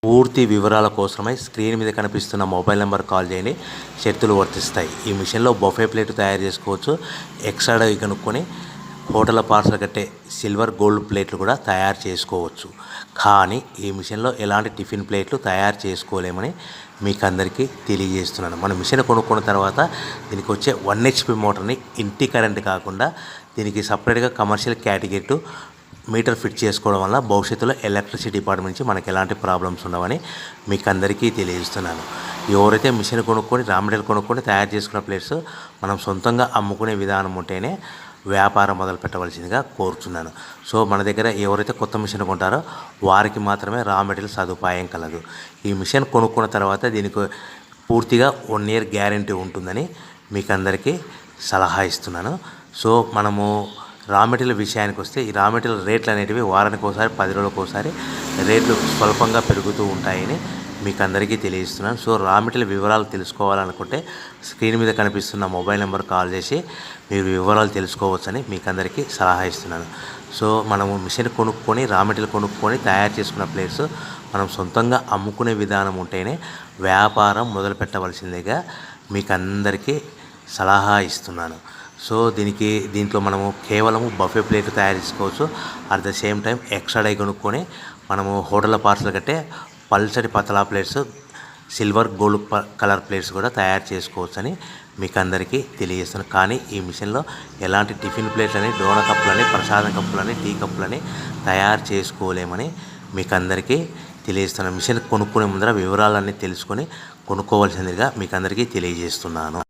పూర్తి వివరాల కోసమై స్క్రీన్ మీద కనిపిస్తున్న మొబైల్ నెంబర్ కాల్ చేయండి. షరతులు వర్తిస్తాయి. ఈ మిషన్లో బొఫే ప్లేట్ తయారు చేసుకోవచ్చు. ఎక్స్ట్రా డై కనుక్కొని హోటల్ పార్సల్ కట్టే సిల్వర్ గోల్డ్ ప్లేట్లు కూడా తయారు చేసుకోవచ్చు. కానీ ఈ మిషన్లో ఎలాంటి టిఫిన్ ప్లేట్లు తయారు చేసుకోలేమని మీకు అందరికీ తెలియజేస్తున్నాను. మన మిషన్ కొనుక్కున్న తర్వాత దీనికి వచ్చే 1 HP మోటార్ని ఇంటి కరెంట్ కాకుండా దీనికి సపరేట్గా కమర్షియల్ కేటగిరీ మీటర్ ఫిట్ చేసుకోవడం వల్ల భవిష్యత్తులో ఎలక్ట్రిసిటీ డిపార్ట్మెంట్ నుంచి మనకు ఎలాంటి ప్రాబ్లమ్స్ ఉండవని మీకు అందరికీ తెలియజేస్తున్నాను. ఎవరైతే మిషన్ కొనుక్కొని రా మెటీరియల్ కొనుక్కొని తయారు చేసుకున్న ప్లేట్స్ మనం సొంతంగా అమ్ముకునే విధానం ఉంటేనే వ్యాపారం మొదలు పెట్టవలసిందిగా కోరుచున్నాను. సో మన దగ్గర ఎవరైతే కొత్త మిషన్ కొంటారో వారికి మాత్రమే రా మెటీరియల్ సదుపాయం కలదు. ఈ మిషన్ కొనుక్కున్న తర్వాత దీనికి పూర్తిగా 1 year గ్యారంటీ ఉంటుందని మీకు అందరికీ సలహా ఇస్తున్నాను. సో మనము రా మెటీరియల్ విషయానికి వస్తే ఈ రా మెటీరియల్ రేట్లు అనేటివి వారానికి ఒకసారి 10 రోజులకు ఒకసారి రేట్లు స్వల్పంగా పెరుగుతూ ఉంటాయని మీకు అందరికీ తెలియజేస్తున్నాను. సో రా మెటీరియల్ వివరాలు తెలుసుకోవాలనుకుంటే స్క్రీన్ మీద కనిపిస్తున్న మొబైల్ నెంబర్ కాల్ చేసి మీరు వివరాలు తెలుసుకోవచ్చని మీకు అందరికీ సలహా ఇస్తున్నాను. సో మనము మిషన్ కొనుక్కొని రా మెటీరియల్ కొనుక్కొని తయారు చేసుకున్న ప్లేట్స్ మనం సొంతంగా అమ్ముకునే విధానం ఉంటేనే వ్యాపారం మొదలు పెట్టవలసిందిగా మీకు అందరికీ సలహా ఇస్తున్నాను. సో దీంట్లో మనము కేవలము బఫే ప్లేట్ తయారు చేసుకోవచ్చు. At the same time extra die కొనుక్కొని మనము హోటల్ పార్సల్ కట్టే పల్చటి పతలా plates silver gold colour plates కూడా తయారు చేసుకోవచ్చు అని మీకు అందరికీ తెలియజేస్తున్నాను. కానీ ఈ మిషన్లో ఎలాంటి టిఫిన్ ప్లేట్లని, డోనా కప్పులని, ప్రసాదం కప్పులని, టీ కప్పులని తయారు చేసుకోలేమని మీకు అందరికీ తెలియజేస్తున్నాను. మిషన్ కొనుక్కునే ముందర వివరాలన్నీ తెలుసుకొని కొనుక్కోవాల్సిందిగా మీకు అందరికీ తెలియజేస్తున్నాను.